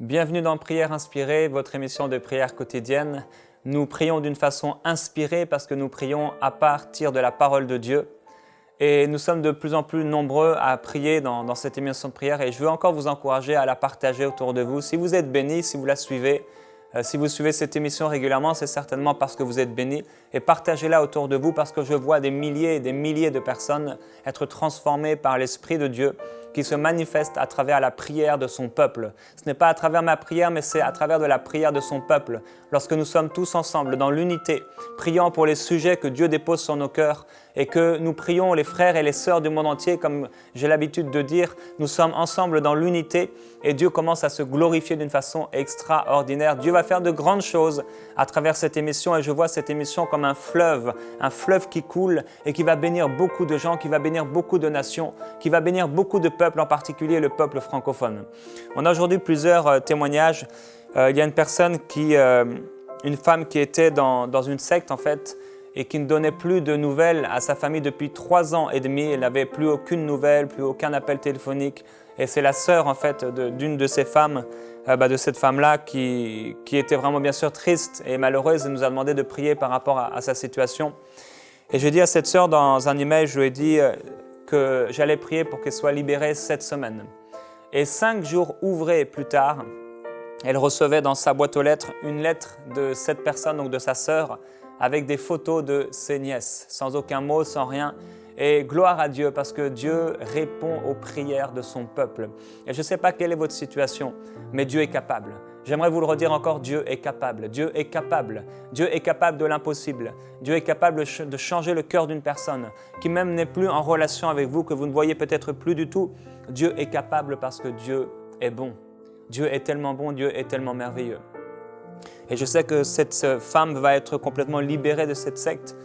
Bienvenue dans Prière inspirée, votre émission de prière quotidienne. Nous prions d'une façon inspirée parce que nous prions à partir de la parole de Dieu. Et nous sommes de plus en plus nombreux à prier dans cette émission de prière et je veux encore vous encourager à la partager autour de vous. Si vous êtes bénis, si vous la suivez, si vous suivez cette émission régulièrement, c'est certainement parce que vous êtes bénis. Et partagez-la autour de vous parce que je vois des milliers et des milliers de personnes être transformées par l'Esprit de Dieu qui se manifeste à travers la prière de son peuple. Ce n'est pas à travers ma prière, mais c'est à travers de la prière de son peuple. Lorsque nous sommes tous ensemble dans l'unité, priant pour les sujets que Dieu dépose sur nos cœurs et que nous prions les frères et les sœurs du monde entier, comme j'ai l'habitude de dire, nous sommes ensemble dans l'unité et Dieu commence à se glorifier d'une façon extraordinaire. Dieu va faire de grandes choses à travers cette émission et je vois cette émission comme un fleuve qui coule et qui va bénir beaucoup de gens, qui va bénir beaucoup de nations, qui va bénir beaucoup de peuples, en particulier le peuple francophone. On a aujourd'hui plusieurs témoignages. Il y a une femme qui était dans une secte en fait et qui ne donnait plus de nouvelles à sa famille depuis 3 ans et demi. Elle n'avait plus aucune nouvelle, plus aucun appel téléphonique. Et c'est la sœur en fait d'une de ces femmes, de cette femme-là qui était vraiment bien sûr triste et malheureuse et nous a demandé de prier par rapport à sa situation. Et j'ai dit à cette sœur dans un email, je lui ai dit que j'allais prier pour qu'elle soit libérée cette semaine. Et 5 jours ouvrés plus tard, elle recevait dans sa boîte aux lettres une lettre de cette personne, donc de sa sœur, avec des photos de ses nièces, sans aucun mot, sans rien. Et gloire à Dieu, parce que Dieu répond aux prières de son peuple. Et je ne sais pas quelle est votre situation, mais Dieu est capable. J'aimerais vous le redire encore, Dieu est capable. Dieu est capable. Dieu est capable de l'impossible. Dieu est capable de changer le cœur d'une personne qui même n'est plus en relation avec vous, que vous ne voyez peut-être plus du tout. Dieu est capable parce que Dieu est bon. Dieu est tellement bon, Dieu est tellement merveilleux. Et je sais que cette femme va être complètement libérée de cette secte.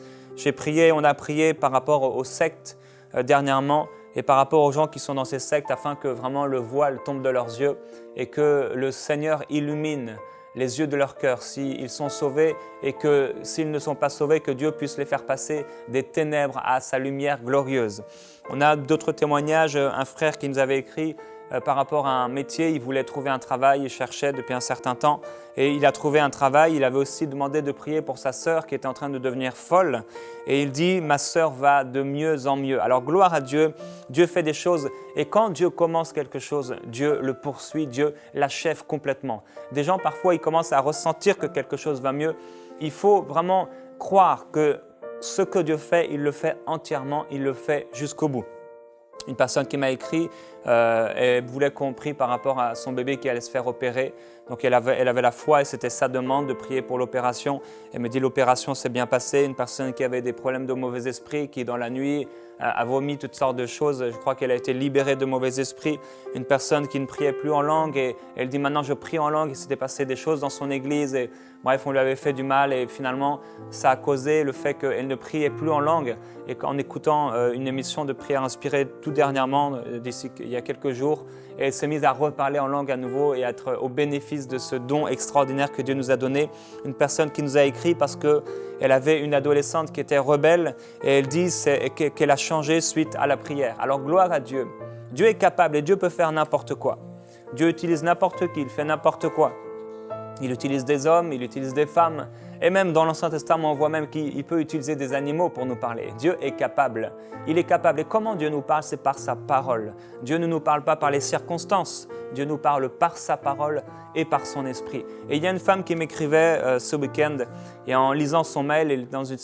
On a prié par rapport aux sectes dernièrement et par rapport aux gens qui sont dans ces sectes afin que vraiment le voile tombe de leurs yeux et que le Seigneur illumine les yeux de leur cœur s'ils sont sauvés et que s'ils ne sont pas sauvés, que Dieu puisse les faire passer des ténèbres à sa lumière glorieuse. On a d'autres témoignages, un frère qui nous avait écrit par rapport à un métier, il voulait trouver un travail, il cherchait depuis un certain temps et il a trouvé un travail. Il avait aussi demandé de prier pour sa sœur qui était en train de devenir folle et il dit « ma sœur va de mieux en mieux ». Alors gloire à Dieu, Dieu fait des choses et quand Dieu commence quelque chose, Dieu le poursuit, Dieu l'achève complètement. Des gens parfois ils commencent à ressentir que quelque chose va mieux. Il faut vraiment croire que ce que Dieu fait, il le fait entièrement, il le fait jusqu'au bout. Une personne qui m'a écrit, elle voulait qu'on prie par rapport à son bébé qui allait se faire opérer. Donc elle avait la foi et c'était sa demande de prier pour l'opération. Elle me dit l'opération s'est bien passée. Une personne qui avait des problèmes de mauvais esprit, qui dans la nuit a vomi toutes sortes de choses. Je crois qu'elle a été libérée de mauvais esprits. Une personne qui ne priait plus en langue et elle dit maintenant je prie en langue. Il s'était passé des choses dans son église et bref on lui avait fait du mal et finalement ça a causé le fait qu'elle ne priait plus en langue. Et en écoutant une émission de prière inspirée tout dernièrement, il y a quelques jours, et elle s'est mise à reparler en langue à nouveau et à être au bénéfice de ce don extraordinaire que Dieu nous a donné. Une personne qui nous a écrit parce qu'elle avait une adolescente qui était rebelle et elle dit qu'elle a changé suite à la prière. Alors gloire à Dieu. Dieu est capable et Dieu peut faire n'importe quoi. Dieu utilise n'importe qui, il fait n'importe quoi. Il utilise des hommes, il utilise des femmes. Et même dans l'Ancien Testament, on voit même qu'il peut utiliser des animaux pour nous parler. Dieu est capable. Il est capable. Et comment Dieu nous parle? C'est par sa parole. Dieu ne nous parle pas par les circonstances. Dieu nous parle par sa parole et par son esprit. Et il y a une femme qui m'écrivait ce week-end et en lisant son mail, elle est dans une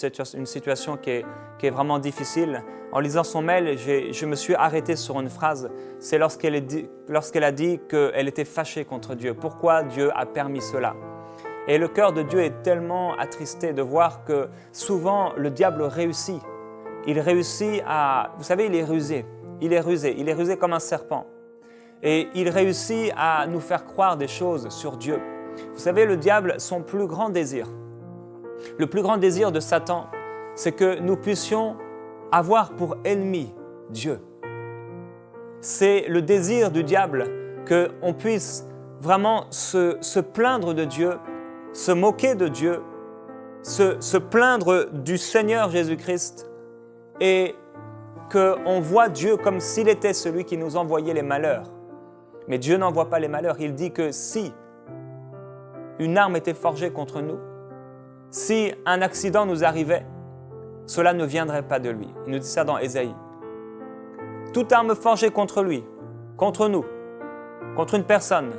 situation qui est vraiment difficile. En lisant son mail, je me suis arrêté sur une phrase. C'est lorsqu'elle a dit qu'elle était fâchée contre Dieu. Pourquoi Dieu a permis cela? Et le cœur de Dieu est tellement attristé de voir que souvent le diable réussit. Il réussit à... Vous savez, il est rusé. Il est rusé comme un serpent. Et il réussit à nous faire croire des choses sur Dieu. Vous savez, le diable, son plus grand désir, le plus grand désir de Satan, c'est que nous puissions avoir pour ennemi Dieu. C'est le désir du diable qu'on puisse vraiment se plaindre de Dieu, se moquer de Dieu, se plaindre du Seigneur Jésus-Christ et qu'on voit Dieu comme s'il était celui qui nous envoyait les malheurs. Mais Dieu n'envoie pas les malheurs. Il dit que si une arme était forgée contre nous, si un accident nous arrivait, cela ne viendrait pas de lui. Il nous dit ça dans Ésaïe. Toute arme forgée contre lui, contre nous, contre une personne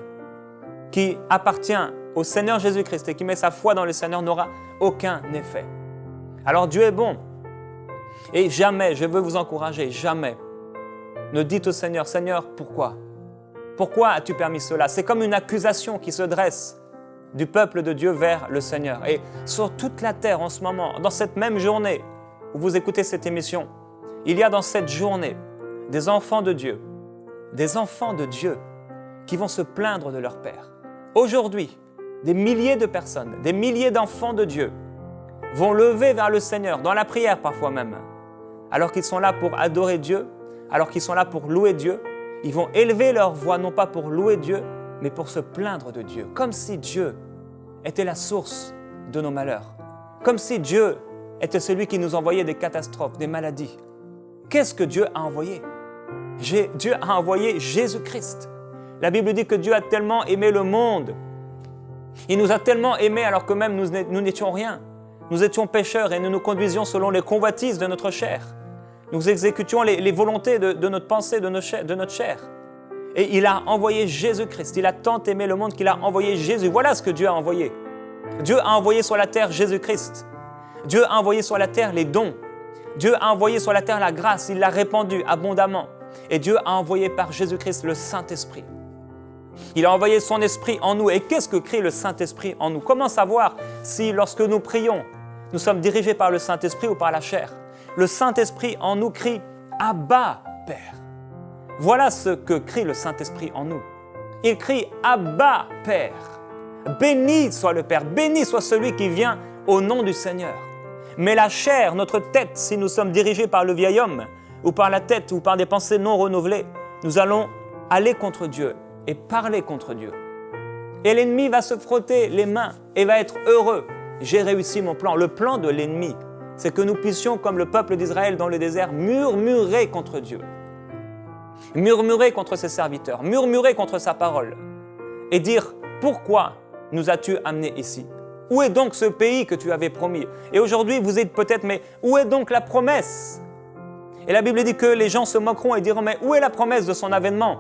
qui appartient au Seigneur Jésus-Christ et qui met sa foi dans le Seigneur n'aura aucun effet. Alors Dieu est bon. Et jamais, je veux vous encourager, jamais, ne dites au Seigneur, Seigneur, pourquoi? Pourquoi as-tu permis cela? C'est comme une accusation qui se dresse du peuple de Dieu vers le Seigneur. Et sur toute la terre en ce moment, dans cette même journée où vous écoutez cette émission, il y a dans cette journée des enfants de Dieu qui vont se plaindre de leur Père. Aujourd'hui, des milliers de personnes, des milliers d'enfants de Dieu vont lever vers le Seigneur, dans la prière parfois même, alors qu'ils sont là pour adorer Dieu, alors qu'ils sont là pour louer Dieu. Ils vont élever leur voix non pas pour louer Dieu, mais pour se plaindre de Dieu, comme si Dieu était la source de nos malheurs, comme si Dieu était celui qui nous envoyait des catastrophes, des maladies. Qu'est-ce que Dieu a envoyé? Dieu a envoyé Jésus-Christ. La Bible dit que Dieu a tellement aimé le monde. Il nous a tellement aimés alors que même nous n'étions rien. Nous étions pécheurs et nous nous conduisions selon les convoitises de notre chair. Nous exécutions les volontés de notre pensée, de notre chair. Et il a envoyé Jésus-Christ. Il a tant aimé le monde qu'il a envoyé Jésus. Voilà ce que Dieu a envoyé. Dieu a envoyé sur la terre Jésus-Christ. Dieu a envoyé sur la terre les dons. Dieu a envoyé sur la terre la grâce. Il l'a répandue abondamment. Et Dieu a envoyé par Jésus-Christ le Saint-Esprit. Il a envoyé son Esprit en nous. Et qu'est-ce que crie le Saint-Esprit en nous? Comment savoir si lorsque nous prions, nous sommes dirigés par le Saint-Esprit ou par la chair? Le Saint-Esprit en nous crie « Abba, Père ». Voilà ce que crie le Saint-Esprit en nous. Il crie « Abba, Père ». Béni soit le Père, béni soit celui qui vient au nom du Seigneur. Mais la chair, notre tête, si nous sommes dirigés par le vieil homme, ou par la tête, ou par des pensées non renouvelées, nous allons aller contre Dieu et parler contre Dieu. Et l'ennemi va se frotter les mains et va être heureux. J'ai réussi mon plan. Le plan de l'ennemi, c'est que nous puissions, comme le peuple d'Israël dans le désert, murmurer contre Dieu. Murmurer contre ses serviteurs, murmurer contre sa parole et dire « Pourquoi nous as-tu amenés ici? Où est donc ce pays que tu avais promis ?» Et aujourd'hui, vous êtes peut-être « Mais où est donc la promesse ?» Et la Bible dit que les gens se moqueront et diront « Mais où est la promesse de son avènement ?»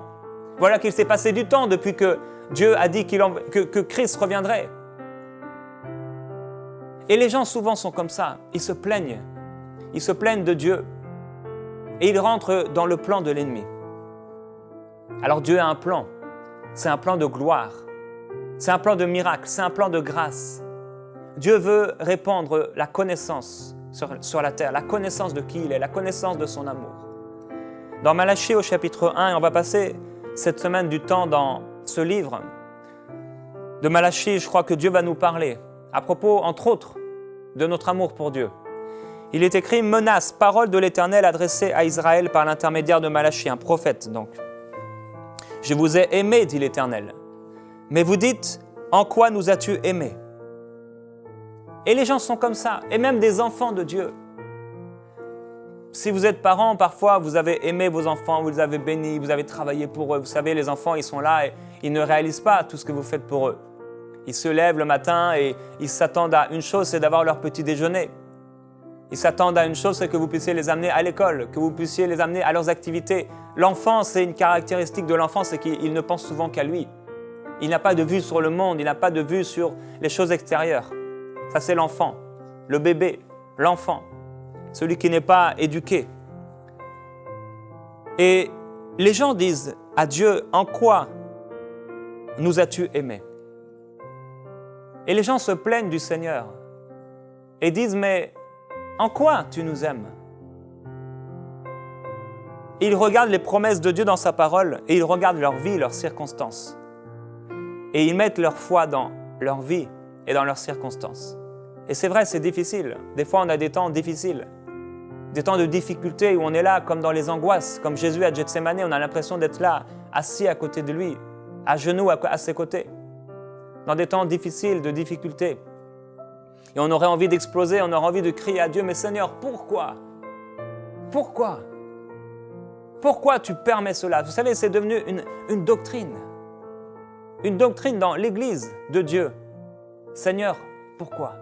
Voilà qu'il s'est passé du temps depuis que Dieu a dit que Christ reviendrait. Et les gens souvent sont comme ça, ils se plaignent de Dieu et ils rentrent dans le plan de l'ennemi. Alors Dieu a un plan, c'est un plan de gloire, c'est un plan de miracle, c'est un plan de grâce. Dieu veut répandre la connaissance sur la terre, la connaissance de qui il est, la connaissance de son amour. Dans Malachie au chapitre 1, et on va passer cette semaine du temps dans ce livre de Malachie, je crois que Dieu va nous parler à propos, entre autres, de notre amour pour Dieu. Il est écrit « Menace, parole de l'Éternel adressée à Israël par l'intermédiaire de Malachie, un prophète donc. Je vous ai aimé, dit l'Éternel. Mais vous dites, en quoi nous as-tu aimés ?» Et les gens sont comme ça, et même des enfants de Dieu. Si vous êtes parents, parfois vous avez aimé vos enfants, vous les avez bénis, vous avez travaillé pour eux. Vous savez, les enfants, ils sont là et ils ne réalisent pas tout ce que vous faites pour eux. Ils se lèvent le matin et ils s'attendent à une chose, c'est d'avoir leur petit déjeuner. Ils s'attendent à une chose, c'est que vous puissiez les amener à l'école, que vous puissiez les amener à leurs activités. L'enfant, c'est une caractéristique de l'enfant, c'est qu'il ne pense souvent qu'à lui. Il n'a pas de vue sur le monde, il n'a pas de vue sur les choses extérieures. Ça, c'est l'enfant, le bébé, l'enfant, celui qui n'est pas éduqué. Et les gens disent à Dieu, en quoi nous as-tu aimés? Et les gens se plaignent du Seigneur et disent, mais en quoi tu nous aimes? Ils regardent les promesses de Dieu dans sa parole et ils regardent leur vie, leurs circonstances. Et ils mettent leur foi dans leur vie et dans leurs circonstances. Et c'est vrai, c'est difficile. Des fois, on a des temps difficiles. Des temps de difficulté où on est là, comme dans les angoisses, comme Jésus à Gethsémane, on a l'impression d'être là, assis à côté de lui, à genoux à ses côtés. Dans des temps difficiles, de difficultés. Et on aurait envie d'exploser, on aurait envie de crier à Dieu, mais Seigneur, pourquoi? Pourquoi? Pourquoi tu permets cela? Vous savez, c'est devenu une doctrine. Une doctrine dans l'Église de Dieu. Seigneur, pourquoi?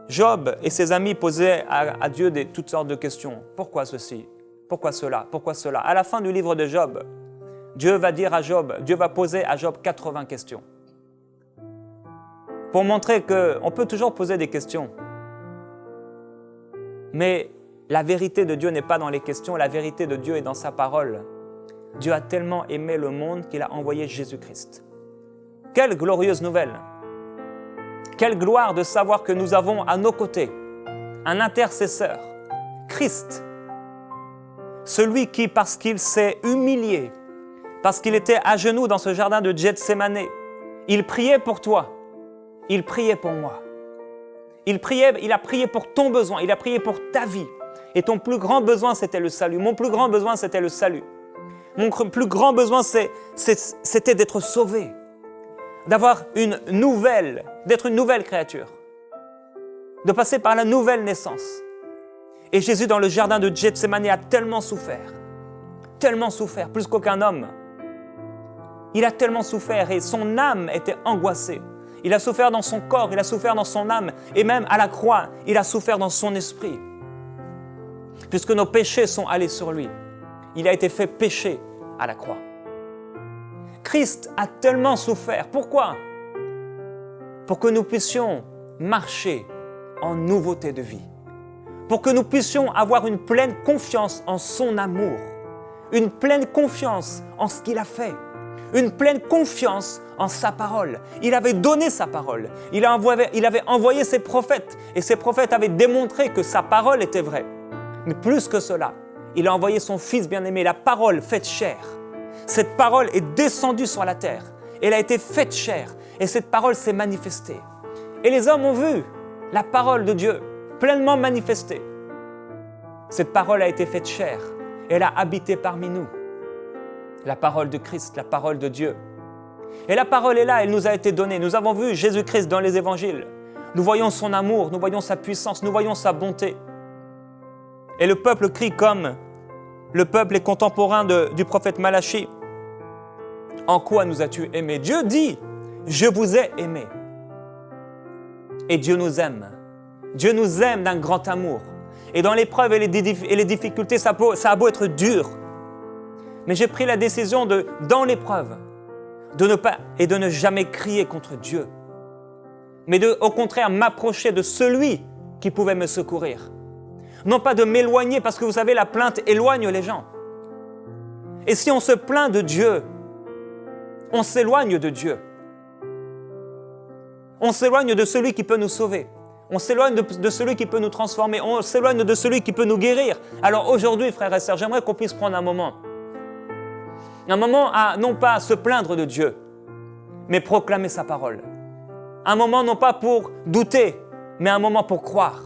Job et ses amis posaient à Dieu toutes sortes de questions. Pourquoi ceci? Pourquoi cela? Pourquoi cela? À la fin du livre de Job, Dieu va poser à Job 80 questions. Pour montrer qu'on peut toujours poser des questions. Mais la vérité de Dieu n'est pas dans les questions, la vérité de Dieu est dans sa parole. Dieu a tellement aimé le monde qu'il a envoyé Jésus-Christ. Quelle glorieuse nouvelle! Quelle gloire de savoir que nous avons à nos côtés un intercesseur, Christ, celui qui, parce qu'il s'est humilié, parce qu'il était à genoux dans ce jardin de Gethsémane, il priait pour toi, il priait pour moi. Il a prié pour ton besoin, il a prié pour ta vie. Et ton plus grand besoin, c'était le salut. Mon plus grand besoin, c'était le salut. Mon plus grand besoin, c'était d'être sauvé, d'être une nouvelle créature, de passer par la nouvelle naissance. Et Jésus, dans le jardin de Gethsémane, a tellement souffert, plus qu'aucun homme. Il a tellement souffert et son âme était angoissée. Il a souffert dans son corps, il a souffert dans son âme, et même à la croix, il a souffert dans son esprit. Puisque nos péchés sont allés sur lui. Il a été fait péché à la croix. Christ a tellement souffert. Pourquoi? Pour que nous puissions marcher en nouveauté de vie. Pour que nous puissions avoir une pleine confiance en son amour. Une pleine confiance en ce qu'il a fait. Une pleine confiance en sa parole. Il avait donné sa parole. Il avait envoyé ses prophètes. Et ces prophètes avaient démontré que sa parole était vraie. Mais plus que cela, il a envoyé son Fils bien-aimé, la parole faite chair. Cette parole est descendue sur la terre. Elle a été faite chair. Et cette parole s'est manifestée. Et les hommes ont vu la parole de Dieu pleinement manifestée. Cette parole a été faite chair. Elle a habité parmi nous. La parole de Christ, la parole de Dieu. Et la parole est là, elle nous a été donnée. Nous avons vu Jésus-Christ dans les évangiles. Nous voyons son amour, nous voyons sa puissance, nous voyons sa bonté. Et le peuple crie comme le peuple est contemporain du prophète Malachi. En quoi nous as-tu aimés? Dieu dit, je vous ai aimés. Et Dieu nous aime. Dieu nous aime d'un grand amour. Et dans l'épreuve et les difficultés, ça a beau être dur. Mais j'ai pris la décision dans l'épreuve, de ne jamais crier contre Dieu. Mais au contraire, m'approcher de celui qui pouvait me secourir. Non pas de m'éloigner, parce que vous savez, la plainte éloigne les gens. Et si on se plaint de Dieu, on s'éloigne de Dieu. On s'éloigne de celui qui peut nous sauver. On s'éloigne de celui qui peut nous transformer. On s'éloigne de celui qui peut nous guérir. Alors aujourd'hui, frères et sœurs, j'aimerais qu'on puisse prendre un moment à non pas se plaindre de Dieu, mais proclamer sa parole. Un moment non pas pour douter, mais un moment pour croire.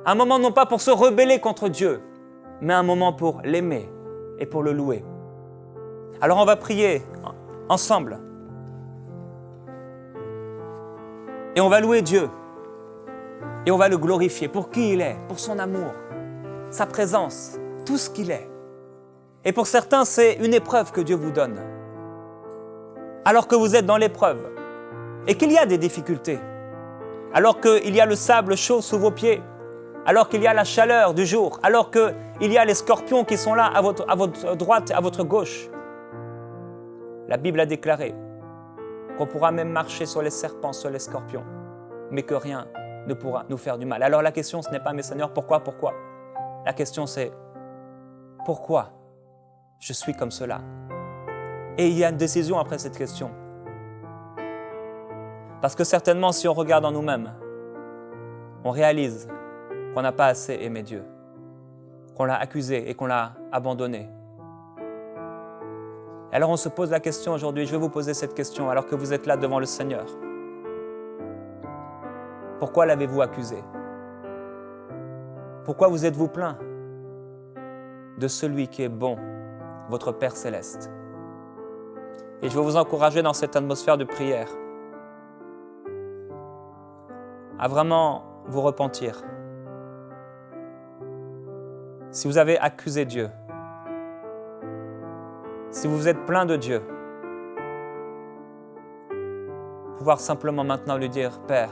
Un moment non pas pour se rebeller contre Dieu, mais un moment pour l'aimer et pour le louer. Alors on va prier ensemble. Et on va louer Dieu. Et on va le glorifier pour qui il est, pour son amour, sa présence, tout ce qu'il est. Et pour certains, c'est une épreuve que Dieu vous donne. Alors que vous êtes dans l'épreuve et qu'il y a des difficultés, alors qu'il y a le sable chaud sous vos pieds, alors qu'il y a la chaleur du jour, alors qu'il y a les scorpions qui sont là à votre droite, à votre gauche. La Bible a déclaré qu'on pourra même marcher sur les serpents, sur les scorpions, mais que rien ne pourra nous faire du mal. Alors la question, ce n'est pas, mais Seigneur, pourquoi? La question, c'est pourquoi je suis comme cela? Et il y a une décision après cette question. Parce que certainement, si on regarde en nous-mêmes, on réalise qu'on n'a pas assez aimé Dieu, qu'on l'a accusé et qu'on l'a abandonné. Alors on se pose la question aujourd'hui, je vais vous poser cette question alors que vous êtes là devant le Seigneur. Pourquoi l'avez-vous accusé? Pourquoi vous êtes-vous plaint de celui qui est bon, votre Père Céleste? Et je veux vous encourager dans cette atmosphère de prière à vraiment vous repentir. Si vous avez accusé Dieu, si vous vous êtes plaint de Dieu, pouvoir simplement maintenant lui dire, Père,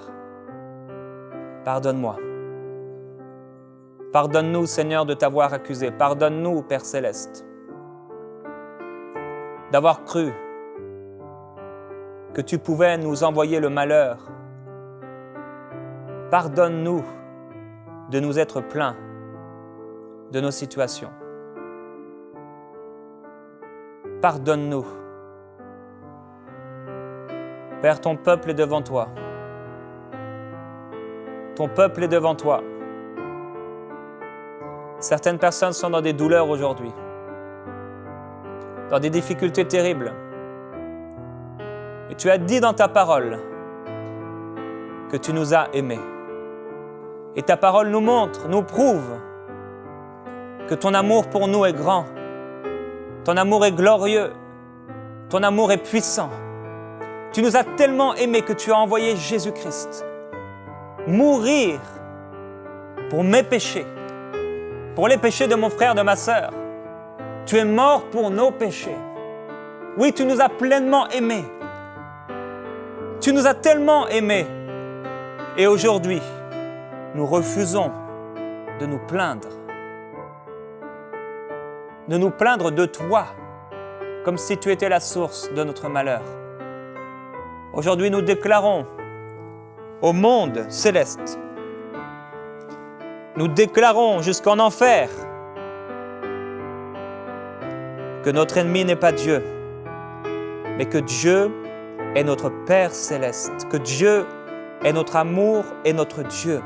pardonne-moi. Pardonne-nous, Seigneur, de t'avoir accusé. Pardonne-nous, Père Céleste, d'avoir cru que tu pouvais nous envoyer le malheur. Pardonne-nous de nous être plaints de nos situations. Pardonne-nous. Père, ton peuple est devant toi. Ton peuple est devant toi. Certaines personnes sont dans des douleurs aujourd'hui, dans des difficultés terribles. Et tu as dit dans ta parole que tu nous as aimés. Et ta parole nous montre, nous prouve que ton amour pour nous est grand, ton amour est glorieux, ton amour est puissant. Tu nous as tellement aimés que tu as envoyé Jésus-Christ mourir pour mes péchés, pour les péchés de mon frère, de ma sœur. Tu es mort pour nos péchés. Oui, tu nous as pleinement aimés. Tu nous as tellement aimés. Et aujourd'hui, nous refusons de nous plaindre. De nous plaindre de toi, comme si tu étais la source de notre malheur. Aujourd'hui, nous déclarons au monde céleste, nous déclarons jusqu'en enfer que notre ennemi n'est pas Dieu, mais que Dieu est notre Père céleste, que Dieu est notre amour et notre Dieu.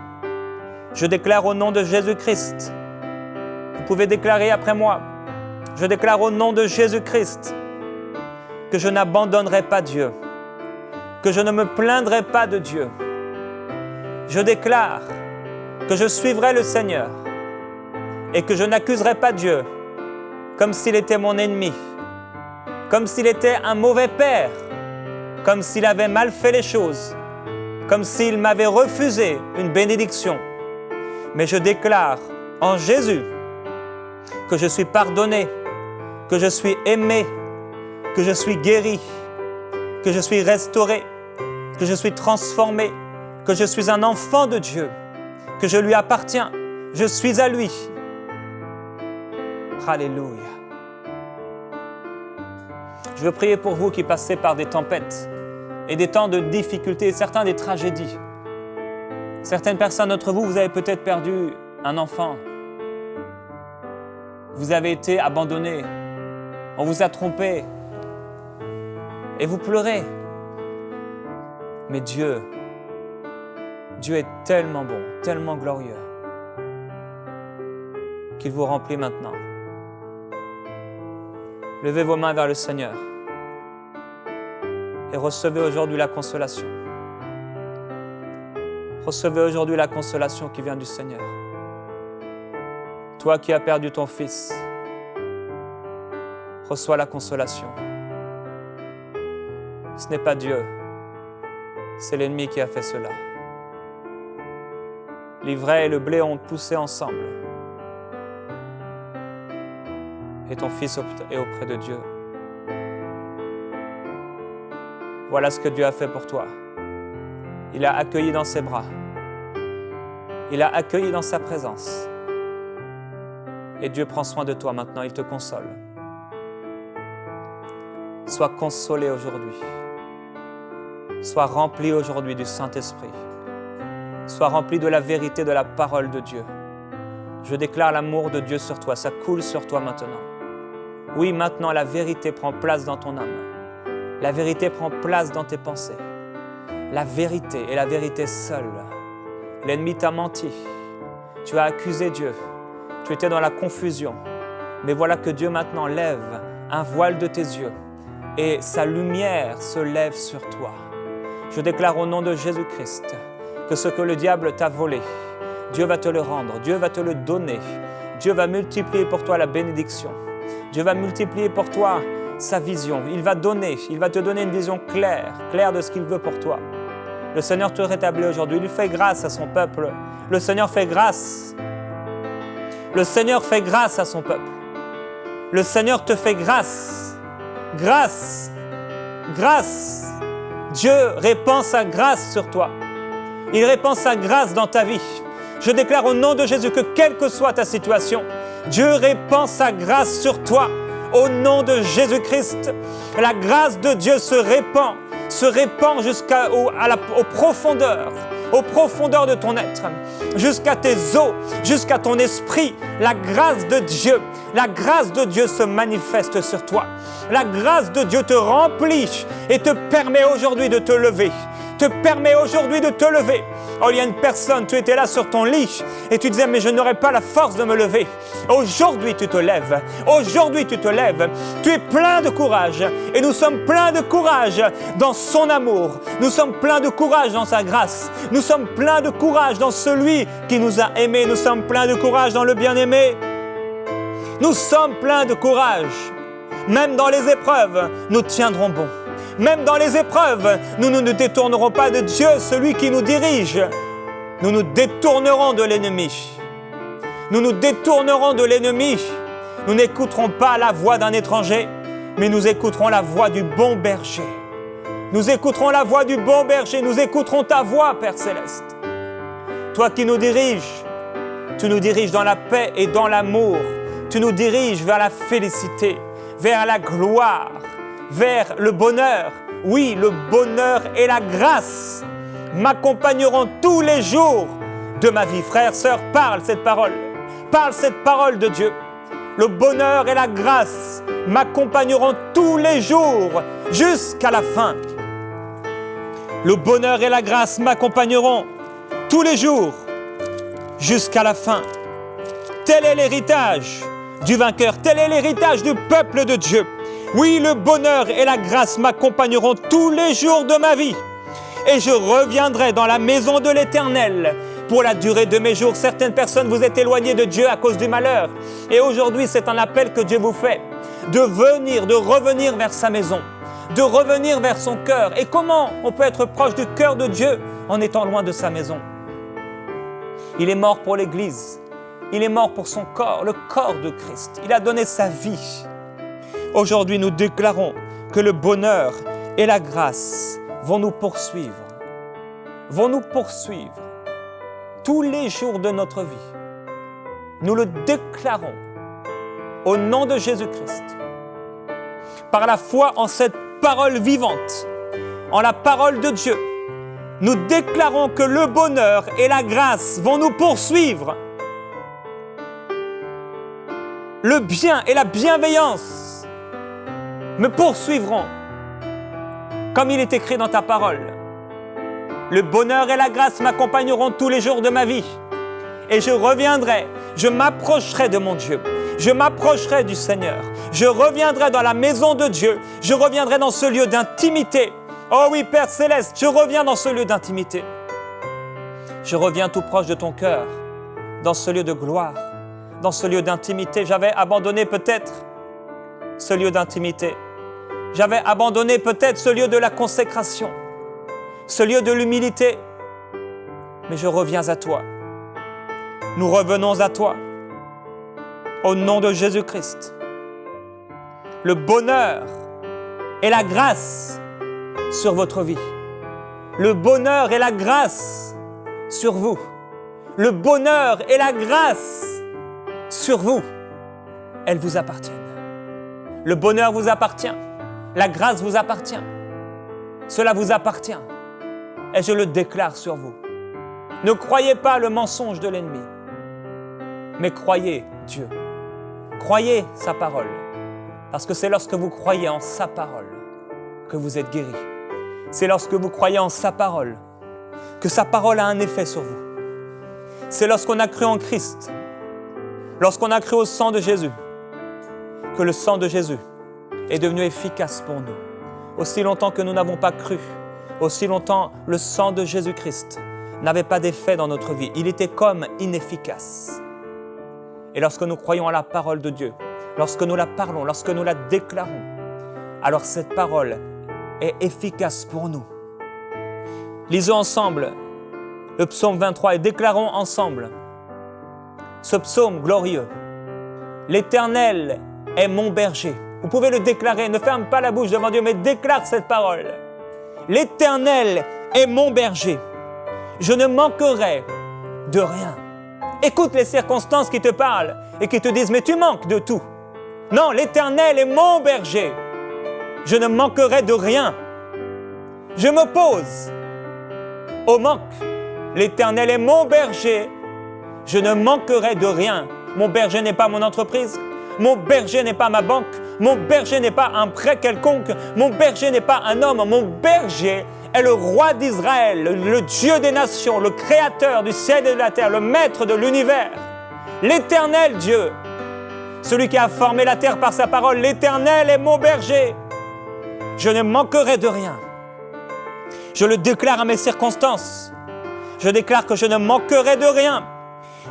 Je déclare au nom de Jésus-Christ, vous pouvez déclarer après moi, je déclare au nom de Jésus-Christ que je n'abandonnerai pas Dieu, que je ne me plaindrai pas de Dieu. Je déclare que je suivrai le Seigneur et que je n'accuserai pas Dieu comme s'il était mon ennemi, comme s'il était un mauvais père, comme s'il avait mal fait les choses, comme s'il m'avait refusé une bénédiction. Mais je déclare en Jésus que je suis pardonné, que je suis aimé, que je suis guéri, que je suis restauré, que je suis transformé, que je suis un enfant de Dieu, que je lui appartiens, je suis à lui. Alléluia. Je veux prier pour vous qui passez par des tempêtes et des temps de difficultés, certains des tragédies. Certaines personnes d'entre vous, vous avez peut-être perdu un enfant. Vous avez été abandonné. On vous a trompé. Et vous pleurez. Mais Dieu est tellement bon, tellement glorieux, qu'il vous remplit maintenant. Levez vos mains vers le Seigneur et recevez aujourd'hui la consolation. Recevez aujourd'hui la consolation qui vient du Seigneur. Toi qui as perdu ton fils, reçois la consolation. Ce n'est pas Dieu, c'est l'ennemi qui a fait cela. L'ivraie et le blé ont poussé ensemble. Et ton fils est auprès de Dieu. Voilà ce que Dieu a fait pour toi. Il l'a accueilli dans ses bras. Il l'a accueilli dans sa présence. Et Dieu prend soin de toi maintenant, il te console. Sois consolé aujourd'hui. Sois rempli aujourd'hui du Saint-Esprit. Sois rempli de la vérité de la parole de Dieu. Je déclare l'amour de Dieu sur toi, ça coule sur toi maintenant. Oui, maintenant la vérité prend place dans ton âme. La vérité prend place dans tes pensées. La vérité est la vérité seule. L'ennemi t'a menti. Tu as accusé Dieu. Tu étais dans la confusion. Mais voilà que Dieu maintenant lève un voile de tes yeux et sa lumière se lève sur toi. Je déclare au nom de Jésus-Christ que ce que le diable t'a volé, Dieu va te le rendre, Dieu va te le donner. Dieu va multiplier pour toi la bénédiction. Dieu va multiplier pour toi sa vision. Il va te donner une vision claire de ce qu'il veut pour toi. Le Seigneur te rétablit aujourd'hui, il lui fait grâce à son peuple. Le Seigneur fait grâce. Le Seigneur fait grâce à son peuple. Le Seigneur te fait grâce. Grâce. Grâce. Dieu répand sa grâce sur toi. Il répand sa grâce dans ta vie. Je déclare au nom de Jésus que quelle que soit ta situation, Dieu répand sa grâce sur toi. Au nom de Jésus-Christ, la grâce de Dieu se répand aux profondeurs de ton être, jusqu'à tes os, jusqu'à ton esprit. La grâce de Dieu se manifeste sur toi. La grâce de Dieu te remplit et te permet aujourd'hui de te lever. Oh, il y a une personne, tu étais là sur ton lit et tu disais, mais je n'aurai pas la force de me lever. Aujourd'hui, tu te lèves. Tu es plein de courage et nous sommes pleins de courage dans son amour. Nous sommes pleins de courage dans sa grâce. Nous sommes pleins de courage dans celui qui nous a aimés. Nous sommes pleins de courage dans le bien-aimé. Nous sommes pleins de courage. Même dans les épreuves, nous tiendrons bon. Même dans les épreuves, nous ne nous détournerons pas de Dieu, celui qui nous dirige. Nous nous détournerons de l'ennemi. Nous n'écouterons pas la voix d'un étranger, mais nous écouterons la voix du bon berger. Nous écouterons ta voix, Père Céleste. Toi qui nous diriges, tu nous diriges dans la paix et dans l'amour. Tu nous diriges vers la félicité, vers la gloire, vers le bonheur. Oui, le bonheur et la grâce m'accompagneront tous les jours de ma vie. Frères, sœurs, parle cette parole de Dieu. Le bonheur et la grâce m'accompagneront tous les jours jusqu'à la fin. Le bonheur et la grâce m'accompagneront tous les jours jusqu'à la fin. Tel est l'héritage du vainqueur, tel est l'héritage du peuple de Dieu. Oui, le bonheur et la grâce m'accompagneront tous les jours de ma vie. Et je reviendrai dans la maison de l'Éternel pour la durée de mes jours. Certaines personnes, vous êtes éloignées de Dieu à cause du malheur. Et aujourd'hui, c'est un appel que Dieu vous fait de revenir vers sa maison, de revenir vers son cœur. Et comment on peut être proche du cœur de Dieu en étant loin de sa maison? Il est mort pour l'Église. Il est mort pour son corps, le corps de Christ. Il a donné sa vie. Aujourd'hui, nous déclarons que le bonheur et la grâce vont nous poursuivre tous les jours de notre vie. Nous le déclarons au nom de Jésus-Christ. Par la foi en cette parole vivante, en la parole de Dieu, nous déclarons que le bonheur et la grâce vont nous poursuivre. Le bien et la bienveillance me poursuivront, comme il est écrit dans ta parole. Le bonheur et la grâce m'accompagneront tous les jours de ma vie. Et je reviendrai, je m'approcherai de mon Dieu, je m'approcherai du Seigneur. Je reviendrai dans la maison de Dieu, je reviendrai dans ce lieu d'intimité. Oh oui, Père Céleste, je reviens dans ce lieu d'intimité. Je reviens tout proche de ton cœur, dans ce lieu de gloire, dans ce lieu d'intimité. J'avais abandonné peut-être ce lieu d'intimité. J'avais abandonné peut-être ce lieu de la consécration, ce lieu de l'humilité. Mais je reviens à toi. Nous revenons à toi. Au nom de Jésus-Christ. Le bonheur et la grâce sur votre vie. Le bonheur et la grâce sur vous. Le bonheur et la grâce sur vous. Elles vous appartiennent. Le bonheur vous appartient. La grâce vous appartient. Cela vous appartient. Et je le déclare sur vous. Ne croyez pas le mensonge de l'ennemi, mais croyez Dieu. Croyez sa parole. Parce que c'est lorsque vous croyez en sa parole que vous êtes guéris. C'est lorsque vous croyez en sa parole que sa parole a un effet sur vous. C'est lorsqu'on a cru en Christ, lorsqu'on a cru au sang de Jésus, que le sang de Jésus est devenu efficace pour nous. Aussi longtemps que nous n'avons pas cru, aussi longtemps le sang de Jésus-Christ n'avait pas d'effet dans notre vie. Il était comme inefficace. Et lorsque nous croyons à la parole de Dieu, lorsque nous la parlons, lorsque nous la déclarons, alors cette parole est efficace pour nous. Lisons ensemble le psaume 23 et déclarons ensemble ce psaume glorieux. L'Éternel est mon berger. Vous pouvez le déclarer, ne ferme pas la bouche devant Dieu, mais déclare cette parole. l'Éternel est mon berger. Je ne manquerai de rien. Écoute les circonstances qui te parlent et qui te disent « mais tu manques de tout ». Non, l'Éternel est mon berger. Je ne manquerai de rien. Je m'oppose au manque. L'Éternel est mon berger. Je ne manquerai de rien. Mon berger n'est pas mon entreprise. Mon berger n'est pas ma banque. Mon berger n'est pas un prêt quelconque. Mon berger n'est pas un homme. Mon berger est le roi d'Israël, le Dieu des nations, le créateur du ciel et de la terre, le maître de l'univers. L'Éternel Dieu, celui qui a formé la terre par sa parole, l'Éternel est mon berger. Je ne manquerai de rien. Je le déclare à mes circonstances. Je déclare que je ne manquerai de rien.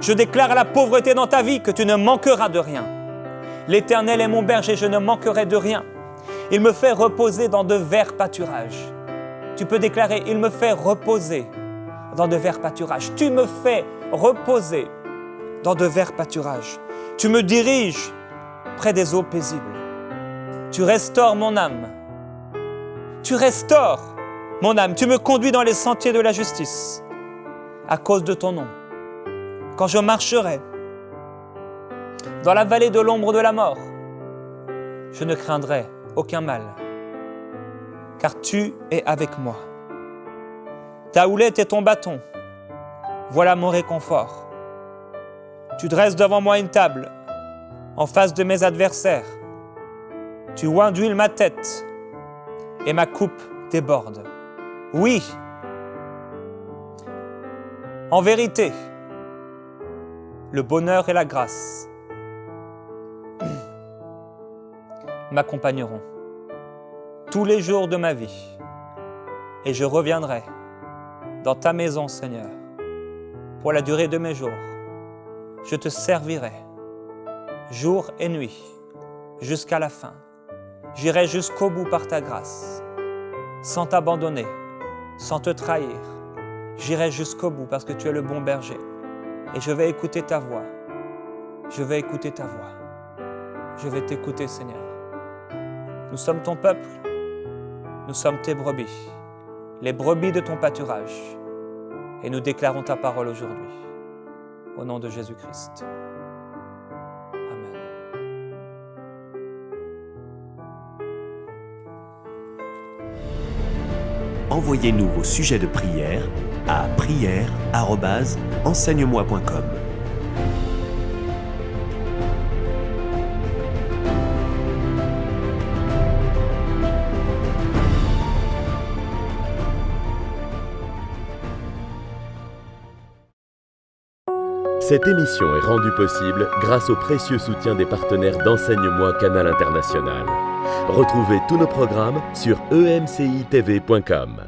Je déclare à la pauvreté dans ta vie que tu ne manqueras de rien. L'Éternel est mon berger, je ne manquerai de rien. Il me fait reposer dans de verts pâturages. Tu peux déclarer, il me fait reposer dans de verts pâturages. Tu me fais reposer dans de verts pâturages. Tu me diriges près des eaux paisibles. Tu restaures mon âme. Tu restaures mon âme. Tu me conduis dans les sentiers de la justice à cause de ton nom. Quand je marcherai dans la vallée de l'ombre de la mort, je ne craindrai aucun mal, car tu es avec moi. Ta houlette et ton bâton, voilà mon réconfort. Tu dresses devant moi une table, en face de mes adversaires. Tu oins d'huile ma tête, et ma coupe déborde. Oui, en vérité, le bonheur et la grâce m'accompagneront tous les jours de ma vie, et je reviendrai dans ta maison, Seigneur, pour la durée de mes jours. Je te servirai jour et nuit jusqu'à la fin. J'irai jusqu'au bout par ta grâce, sans t'abandonner, sans te trahir. J'irai jusqu'au bout parce que tu es le bon berger. Et je vais écouter ta voix. Je vais écouter ta voix. Je vais t'écouter, Seigneur. Nous sommes ton peuple. Nous sommes tes brebis, les brebis de ton pâturage. Et nous déclarons ta parole aujourd'hui. Au nom de Jésus-Christ. Amen. Envoyez-nous vos sujets de prière à prière@enseigne-moi.com. Cette émission est rendue possible grâce au précieux soutien des partenaires d'Enseigne-moi Canal International. Retrouvez tous nos programmes sur emcitv.com.